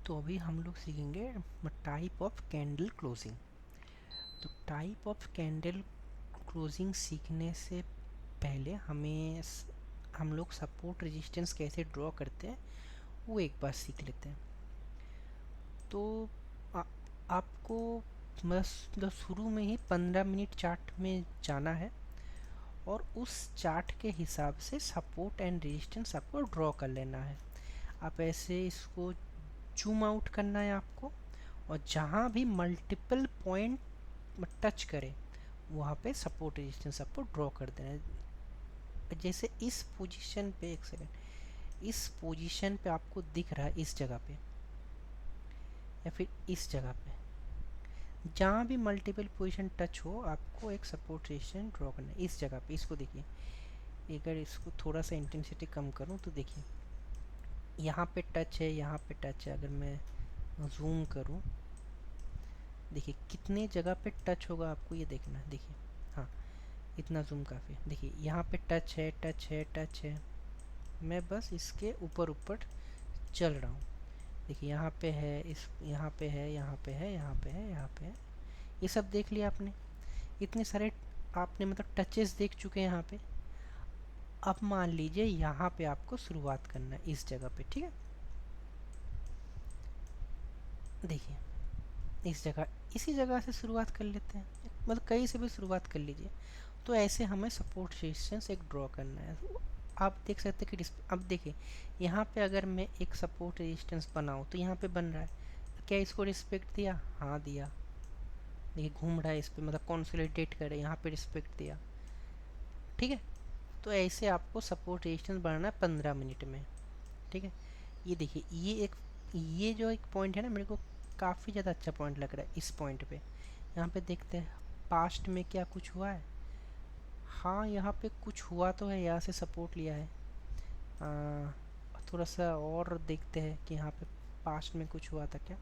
तो अभी हम लोग सीखेंगे टाइप ऑफ कैंडल क्लोजिंग। तो टाइप ऑफ कैंडल क्लोजिंग सीखने से पहले हम लोग सपोर्ट रेजिस्टेंस कैसे ड्रॉ करते हैं वो एक बार सीख लेते हैं। तो आ, आपको बस मतलब शुरू में ही 15 मिनट चार्ट में जाना है और उस चार्ट के हिसाब से सपोर्ट एंड रेजिस्टेंस आपको ड्रॉ कर लेना है। आप ऐसे इसको जूम आउट करना है आपको, और जहाँ भी मल्टीपल पॉइंट टच करे वहाँ पे सपोर्ट रेजिस्टेंस आपको ड्रॉ कर देना है। जैसे इस पोजीशन पे, एक सेकेंड, इस पोजीशन पे आपको दिख रहा है, इस जगह पे या फिर इस जगह पे, जहाँ भी मल्टीपल पोजीशन टच हो आपको एक सपोर्ट रेजिस्टेंस ड्रॉ करना है। इस जगह पे इसको देखिए, अगर इसको थोड़ा सा इंटेंसिटी कम करूँ तो देखिए यहाँ पे टच है, यहाँ पे टच है। अगर मैं जूम करूँ, देखिए कितने जगह पे टच होगा आपको ये देखना है। देखिए, हाँ, इतना जूम काफ़ी है। देखिए यहाँ पे टच है, टच है, टच है। मैं बस इसके ऊपर ऊपर चल रहा हूँ। देखिए यहाँ पे है, इस यहाँ पे है, यहाँ पे है, यहाँ पे है, यहाँ पे है। ये सब देख लिया आपने, इतने सारे आपने मतलब टचेस देख चुके हैं यहाँ पे। अब मान लीजिए यहाँ पे आपको शुरुआत करना है, इस जगह पे, ठीक है। देखिए इस जगह, इसी जगह से शुरुआत कर लेते हैं, मतलब कहीं से भी शुरुआत कर लीजिए। तो ऐसे हमें सपोर्ट रेजिस्टेंस एक ड्रॉ करना है। आप देख सकते हैं कि अब देखिए यहाँ पे अगर मैं एक सपोर्ट रेजिस्टेंस बनाऊँ तो यहाँ पे बन रहा है, क्या इसको रिस्पेक्ट दिया? हाँ दिया। देखिए घूम रहा है इस पे, मतलब कॉन्सोलिडेट करे, यहाँ पे रिस्पेक्ट दिया, ठीक है। तो ऐसे आपको सपोर्ट रेजिस्टेंस बनाना है 15 मिनट में, ठीक है। ये देखिए ये जो एक पॉइंट है ना, मेरे को काफ़ी ज़्यादा अच्छा पॉइंट लग रहा है इस पॉइंट पे। यहाँ पे देखते हैं पास्ट में क्या कुछ हुआ है। हाँ यहाँ पे कुछ हुआ तो है, यहाँ से सपोर्ट लिया है। थोड़ा सा और देखते हैं कि यहाँ पे पास्ट में कुछ हुआ था क्या।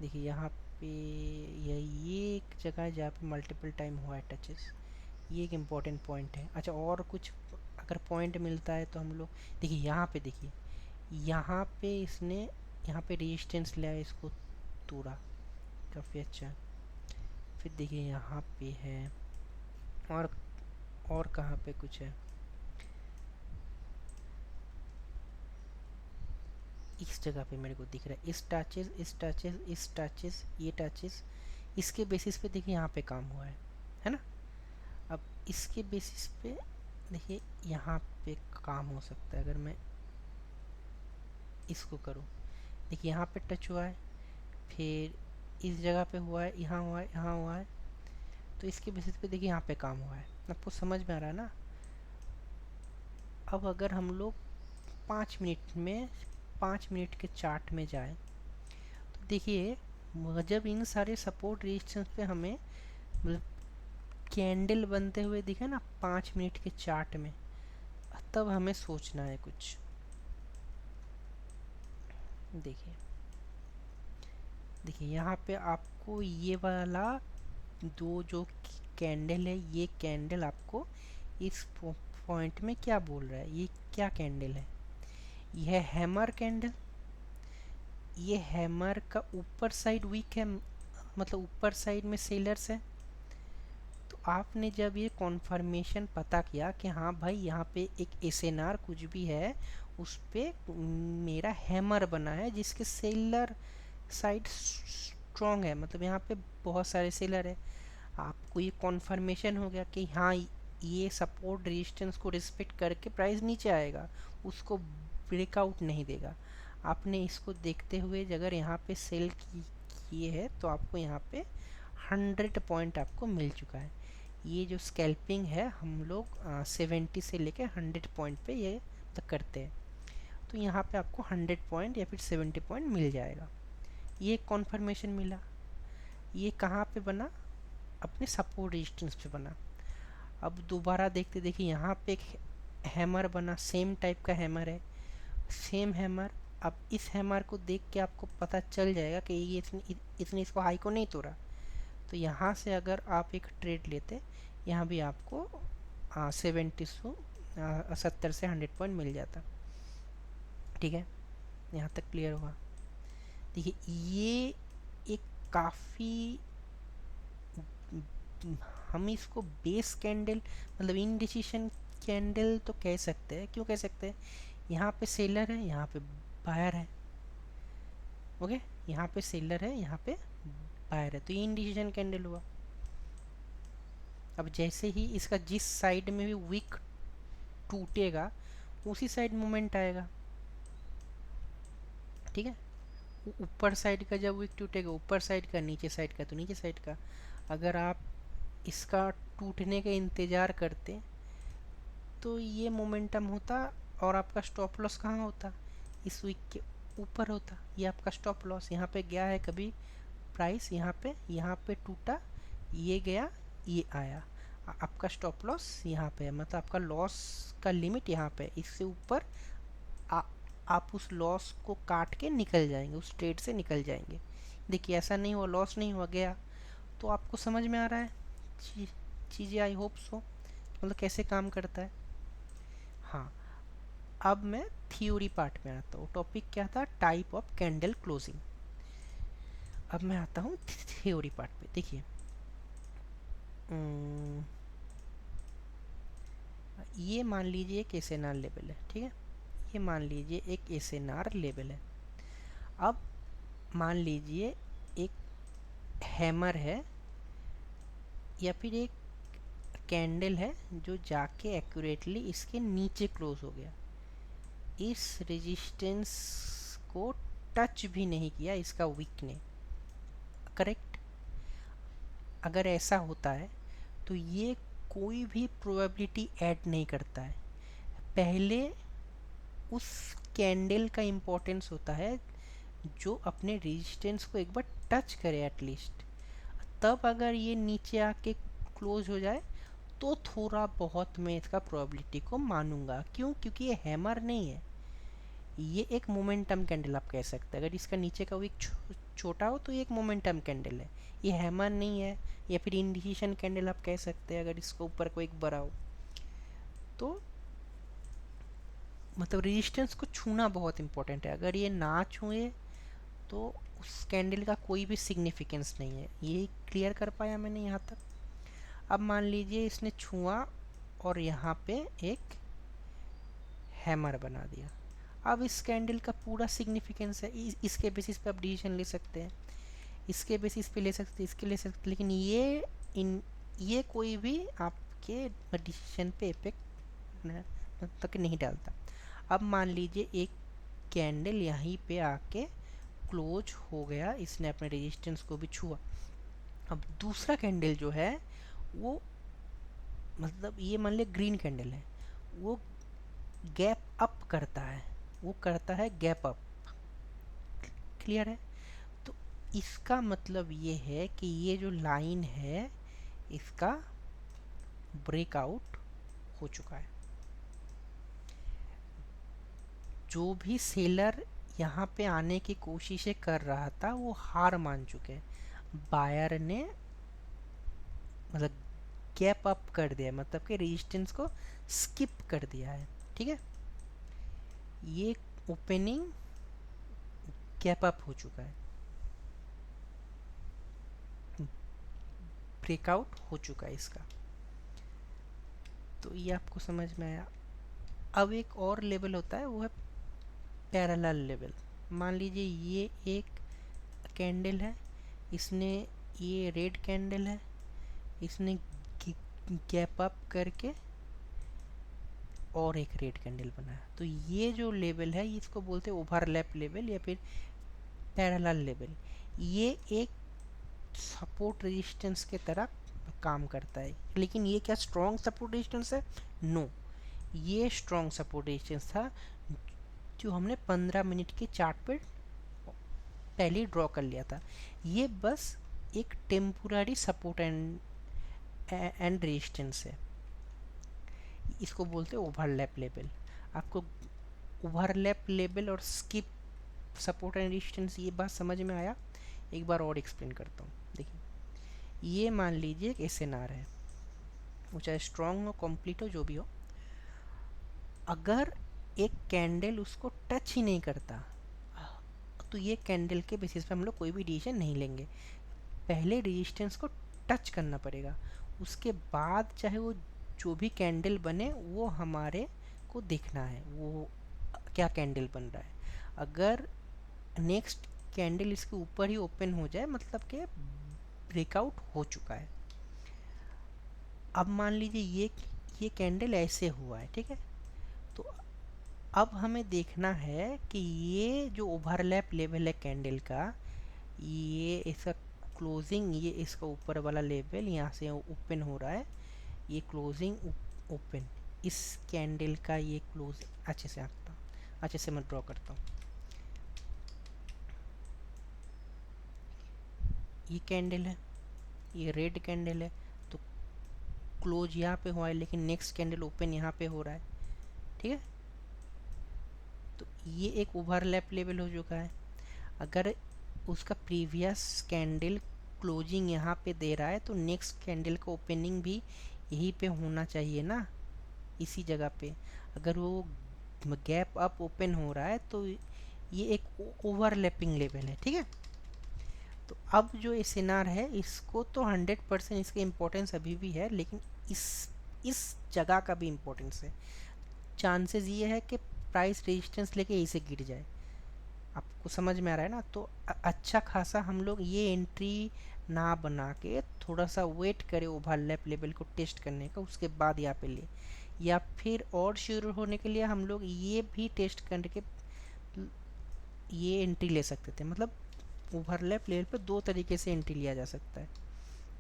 देखिए यहाँ पे ये एक जगह है जहाँ पे मल्टीपल टाइम हुआ है टचेस। ये एक इम्पॉर्टेंट पॉइंट है। अच्छा, और कुछ अगर पॉइंट मिलता है तो हम लोग, देखिए यहाँ पे, देखिए यहाँ पे इसने यहाँ पे रेजिस्टेंस लिया है, इसको तोड़ा, काफ़ी अच्छा। फिर देखिए यहाँ पे है, और कहाँ पे कुछ है। इस जगह पे मेरे को दिख रहा है, इस टचेस, इस टचेस, इस टचेस, ये टचेस, इसके बेसिस पे देखिए यहाँ पे काम हुआ है ना। अब इसके बेसिस पे देखिए यहाँ पे काम हो सकता है। अगर मैं इसको करूँ, देखिए यहाँ पे टच हुआ है, फिर इस जगह पे हुआ है, यहाँ हुआ है, यहाँ हुआ है। तो इसके बेसिस पे देखिए यहाँ पे काम हुआ है। आपको समझ में आ रहा है ना। अब अगर हम लोग 5 मिनट के चार्ट में जाए तो देखिए जब इन सारे सपोर्ट रेजिस्टेंस पे हमें मतलब कैंडल बनते हुए दिखे ना 5 मिनट के चार्ट में, तब हमें सोचना है कुछ। देखिए, देखिए यहाँ पे आपको ये वाला दो जो कैंडल है, ये कैंडल आपको इस पॉइंट में क्या बोल रहा है, ये क्या कैंडल है? यह हैमर कैंडल। ये हैमर का ऊपर साइड वीक है, मतलब ऊपर साइड में सेलर्स है। तो आपने जब ये कॉन्फर्मेशन पता किया कि हाँ भाई यहाँ पे एक एसएनआर कुछ भी है, उस पे मेरा हैमर बना है जिसके सेलर साइड स्ट्रॉन्ग है, मतलब यहाँ पे बहुत सारे सेलर है। आपको ये कॉन्फर्मेशन हो गया कि हाँ ये सपोर्ट रेजिस्टेंस को रिस्पेक्ट करके प्राइस नीचे आएगा, उसको ब्रेकआउट नहीं देगा। आपने इसको देखते हुए अगर यहाँ पे सेल किए है तो आपको यहाँ पे 100 पॉइंट आपको मिल चुका है। ये जो स्कैल्पिंग है हम लोग 70 से लेकर 100 पॉइंट पे ये तक करते हैं। तो यहाँ पे आपको 100 पॉइंट या फिर 70 पॉइंट मिल जाएगा। ये कॉन्फर्मेशन मिला। ये कहाँ पे बना? अपने सपोर्ट रेजिस्टेंस पे बना। अब दोबारा देखते, देखिए यहाँ पे एक हैमर बना, सेम टाइप का हैमर है, सेम हैमर। अब इस हैमर को देख के आपको पता चल जाएगा कि ये इसने इसको हाई को नहीं तोड़ा। तो यहाँ से अगर आप एक ट्रेड लेते, यहाँ भी आपको 70 से 100 पॉइंट मिल जाता। ठीक है, यहाँ तक क्लियर हुआ? देखिए ये एक काफ़ी, हम इसको बेस कैंडल मतलब इनडिसीशन कैंडल तो कह सकते हैं। क्यों कह सकते हैं? यहाँ पे सेलर है, यहाँ पे बायर है। ओके, यहाँ पे सेलर है, यहाँ पे बायर है, तो ये इनडिसीशन कैंडल हुआ। अब जैसे ही इसका जिस साइड में भी विक टूटेगा उसी साइड मोमेंट आएगा। ठीक है, ऊपर साइड का जब विक टूटेगा ऊपर साइड का, नीचे साइड का तो नीचे साइड का। अगर आप इसका टूटने का इंतज़ार करते तो ये मोमेंटम होता और आपका स्टॉप लॉस कहाँ होता? इस वीक के ऊपर होता। ये आपका स्टॉप लॉस। यहाँ पे गया है कभी प्राइस, यहाँ पे टूटा, ये गया, ये आया, आपका स्टॉप लॉस यहाँ पे है, मतलब आपका लॉस का लिमिट यहाँ पे। इससे ऊपर आप उस लॉस को काट के निकल जाएंगे, उस ट्रेड से निकल जाएंगे। देखिए ऐसा नहीं हुआ, लॉस नहीं हुआ, गया। तो आपको समझ में आ रहा है चीज़ें? आई होप सो, मतलब कैसे काम करता है। हाँ, अब मैं थ्योरी पार्ट में आता हूँ। टॉपिक क्या था? Type of candle closing. अब मैं आता हूँ थ्योरी पार्ट पे। देखिए ये मान लीजिए एक एसएनआर लेवल है, ठीक है। ये मान लीजिए एक एसएनआर लेवल है। अब मान लीजिए एक हैमर है या फिर एक कैंडल है जो जाके एक्यूरेटली इसके नीचे क्लोज हो गया। इस रेजिस्टेंस को टच भी नहीं किया इसका विक ने। करेक्ट? अगर ऐसा होता है तो ये कोई भी प्रोबेबिलिटी ऐड नहीं करता है। पहले उस कैंडल का इम्पोर्टेंस होता है जो अपने रेजिस्टेंस को एक बार टच करे एटलीस्ट, तब अगर ये नीचे आके क्लोज हो जाए तो थोड़ा बहुत मैं इसका प्रोबेबिलिटी को मानूंगा। क्यों? क्योंकि ये हैमर नहीं है, ये एक मोमेंटम कैंडल आप कह सकते हैं। अगर इसका नीचे का विक छोटा हो तो ये एक मोमेंटम कैंडल है, ये हैमर नहीं है। या फिर इंडिसीशन कैंडल आप कह सकते हैं अगर इसको ऊपर को एक बड़ा हो। तो मतलब रेजिस्टेंस को छूना बहुत इंपॉर्टेंट है। अगर ये ना छुए तो उस कैंडल का कोई भी सिग्निफिकेंस नहीं है। ये क्लियर कर पाया मैंने यहाँ तक? अब मान लीजिए इसने छुआ और यहाँ पे एक हैमर बना दिया। अब इस कैंडल का पूरा सिग्निफिकेंस है, इसके बेसिस पे आप डिसीजन ले सकते हैं, इसके बेसिस पे ले सकते हैं, इसके ले सकते हैं, लेकिन ये कोई भी आपके डिसीजन पे इफेक्ट तक नहीं डालता। अब मान लीजिए एक कैंडल यहीं पे आके क्लोज हो गया, इसने अपने रेजिस्टेंस को भी छुआ। अब दूसरा कैंडल जो है वो, मतलब ये मान लिया ग्रीन कैंडल है, वो गैप अप करता है, वो करता है गैप अप। क्लियर है? तो इसका मतलब ये है कि ये जो लाइन है इसका ब्रेकआउट हो चुका है। जो भी सेलर यहाँ पे आने की कोशिशें कर रहा था वो हार मान चुके हैं। बायर ने मतलब गैप अप कर दिया, मतलब कि रेजिस्टेंस को स्किप कर दिया है। ठीक है, ये ओपनिंग गैप अप हो चुका है, ब्रेकआउट हो चुका है इसका। तो ये आपको समझ में आया। अब एक और लेवल होता है, वो है पैरेलल लेवल। मान लीजिए ये एक कैंडल है, इसने, ये रेड कैंडल है, इसने गैप अप करके और एक रेड कैंडल बनाया। तो ये जो लेवल है इसको बोलते हैं ओवरलैप लेवल या फिर पैरेलल लेवल। ये एक सपोर्ट रेजिस्टेंस के तरह काम करता है। लेकिन ये क्या स्ट्रॉन्ग सपोर्ट रेजिस्टेंस है? नो, ये स्ट्रॉन्ग सपोर्ट रेजिस्टेंस था जो हमने 15 मिनट के चार्ट पे पहले ड्रॉ कर लिया था। ये बस एक टेम्पोररी सपोर्ट एंड रेजिस्टेंस है, इसको बोलते हैं ओवरलैप लेवल। आपको ओवरलैप लेवल और स्किप सपोर्ट एंड रेजिस्टेंस ये बात समझ में आया? एक बार और एक्सप्लेन करता हूँ। देखिए ये मान लीजिए एक एसएनआर है, वो चाहे स्ट्रॉन्ग हो, कंप्लीट हो, जो भी हो। अगर एक कैंडल उसको टच ही नहीं करता तो ये कैंडल के बेसिस पे हम लोग कोई भी डिसीजन नहीं लेंगे। पहले रेजिस्टेंस को टच करना पड़ेगा, उसके बाद चाहे वो जो भी कैंडल बने वो हमारे को देखना है वो क्या कैंडल बन रहा है। अगर नेक्स्ट कैंडल इसके ऊपर ही ओपन हो जाए मतलब कि ब्रेकआउट हो चुका है। अब मान लीजिए ये कैंडल ऐसे हुआ है, ठीक है। तो अब हमें देखना है कि ये जो ओवरलैप लेवल है कैंडल का, ये इसका क्लोजिंग, ये इसका ऊपर वाला लेवल यहाँ से ओपन हो रहा है, ये क्लोजिंग ओपन, इस कैंडल का ये क्लोज अच्छे से आंकता हूँ, अच्छे से मैं ड्रॉ करता हूँ। ये कैंडल है, ये रेड कैंडल है, तो क्लोज यहाँ पे हुआ है लेकिन नेक्स्ट कैंडल ओपन यहाँ पे हो रहा है, ठीक है। तो ये एक ओवरलैप लेवल हो चुका है। अगर उसका प्रीवियस कैंडल क्लोजिंग यहाँ पे दे रहा है तो नेक्स्ट कैंडल का ओपनिंग भी यहीं पे होना चाहिए ना, इसी जगह पे। अगर वो गैप अप ओपन हो रहा है तो ये एक ओवरलैपिंग लेवल है, ठीक है। तो अब जो ये सिनार है इसको तो 100% इसका इम्पोर्टेंस अभी भी है, लेकिन इस जगह का भी इम्पोर्टेंस है। चांसेस ये है कि प्राइस रेजिस्टेंस लेके यहीं से गिर जाए। आपको समझ में आ रहा है ना। तो अच्छा खासा हम लोग ये एंट्री ना बना के थोड़ा सा वेट करें ओवरलैप लेवल को टेस्ट करने का, उसके बाद यहाँ पे ले, या फिर और शुरू होने के लिए हम लोग ये भी टेस्ट करके ये एंट्री ले सकते थे। मतलब ओवरलैप लेवल पे दो तरीके से एंट्री लिया जा सकता है।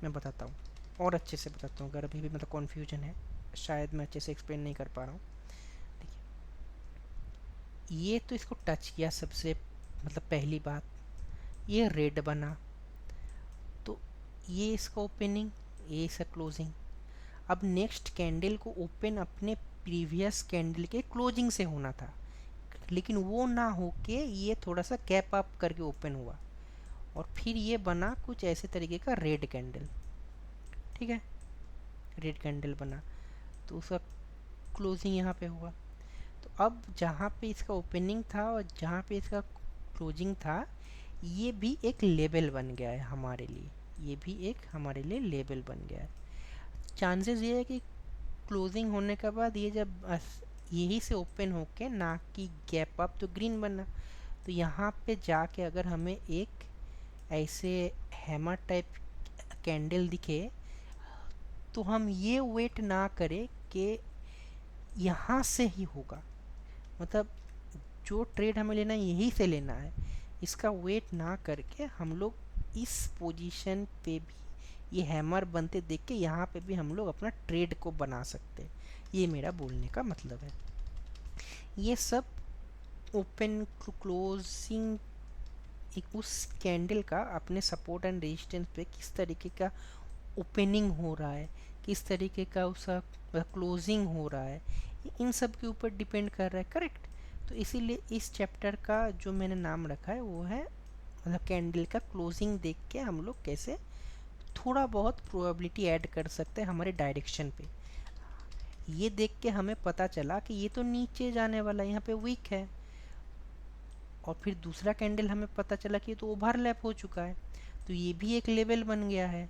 मैं बताता हूँ और अच्छे से बताता हूँ, अगर अभी भी मतलब कन्फ्यूजन है, शायद मैं अच्छे से एक्सप्लेन नहीं कर पा रहा हूँ। ये तो इसको टच किया सबसे, मतलब पहली बात, ये रेड बना, तो ये इसका ओपनिंग, ये इसका क्लोजिंग। अब नेक्स्ट कैंडल को ओपन अपने प्रीवियस कैंडल के क्लोजिंग से होना था, लेकिन वो ना होके ये थोड़ा सा कैप अप करके ओपन हुआ, और फिर ये बना कुछ ऐसे तरीके का रेड कैंडल, ठीक है। रेड कैंडल बना तो उसका क्लोजिंग यहाँ पे हुआ। तो अब जहाँ पे इसका ओपनिंग था और जहाँ पे इसका क्लोजिंग था, ये भी एक लेबल बन गया है हमारे लिए, ये भी एक हमारे लिए लेबल बन गया है। चांसेस ये है कि क्लोजिंग होने के बाद ये जब यही से ओपन होके ना कि गैप अप तो ग्रीन बना, तो यहाँ पे जाके अगर हमें एक ऐसे हैमर टाइप कैंडल दिखे तो हम ये वेट ना करें कि यहाँ से ही होगा, मतलब जो ट्रेड हमें लेना है यहीं से लेना है, इसका वेट ना करके हम लोग इस पोजीशन पे भी ये हैमर बनते देख के यहाँ पे भी हम लोग अपना ट्रेड को बना सकते हैं। ये मेरा बोलने का मतलब है। ये सब ओपन क्लोजिंग एक उस कैंडल का अपने सपोर्ट एंड रेजिस्टेंस पे किस तरीके का ओपनिंग हो रहा है, किस तरीके का उसका क्लोजिंग हो रहा है, इन सब के ऊपर डिपेंड कर रहा है, करेक्ट। तो इसीलिए इस चैप्टर का जो मैंने नाम रखा है वो है, मतलब कैंडल का क्लोजिंग देख के हम लोग कैसे थोड़ा बहुत प्रोबेबिलिटी ऐड कर सकते हैं हमारे डायरेक्शन पे। ये देख के हमें पता चला कि ये तो नीचे जाने वाला है, यहाँ पे वीक है, और फिर दूसरा कैंडल हमें पता चला कि ये तो ओवरलैप हो चुका है, तो ये भी एक लेवल बन गया है,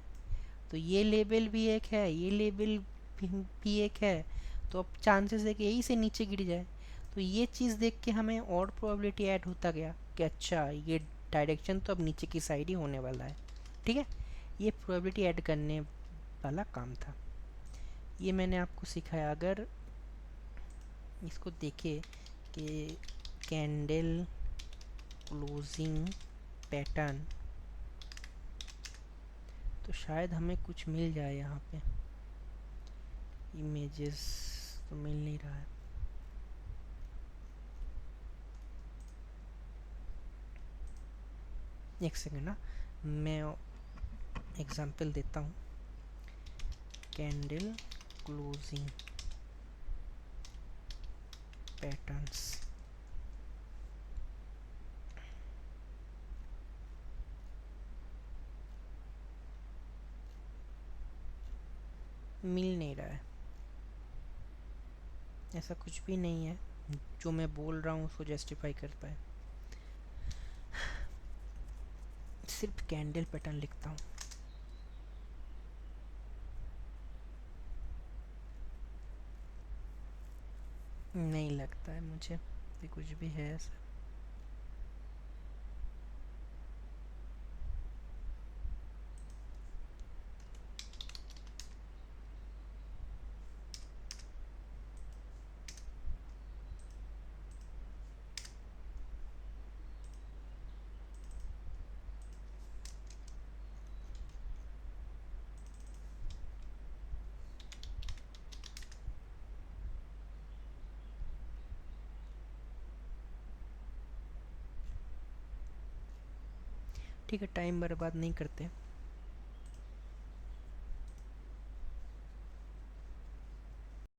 तो ये लेवल भी एक है, ये लेवल भी एक है, तो अब चांसेस है कि यही से नीचे गिर जाए। तो ये चीज़ देख के हमें और प्रोबेबिलिटी ऐड होता गया कि अच्छा ये डायरेक्शन तो अब नीचे की साइड ही होने वाला है, ठीक है। ये प्रोबेबिलिटी ऐड करने वाला काम था, ये मैंने आपको सिखाया। अगर इसको देखे कि कैंडल क्लोजिंग पैटर्न, तो शायद हमें कुछ मिल जाए। यहाँ पे इमेजेस तो मिल नहीं रहा है, एक सेकेंड ना, मैं एग्जांपल देता हूँ। कैंडल क्लोजिंग पैटर्न्स, मिल नहीं रहा है, ऐसा कुछ भी नहीं है जो मैं बोल रहा हूँ उसको जस्टिफाई कर पाए। सिर्फ कैंडल पैटर्न लिखता हूँ। नहीं लगता है मुझे ये कुछ भी है ऐसा। ठीक है, टाइम बर्बाद नहीं करते।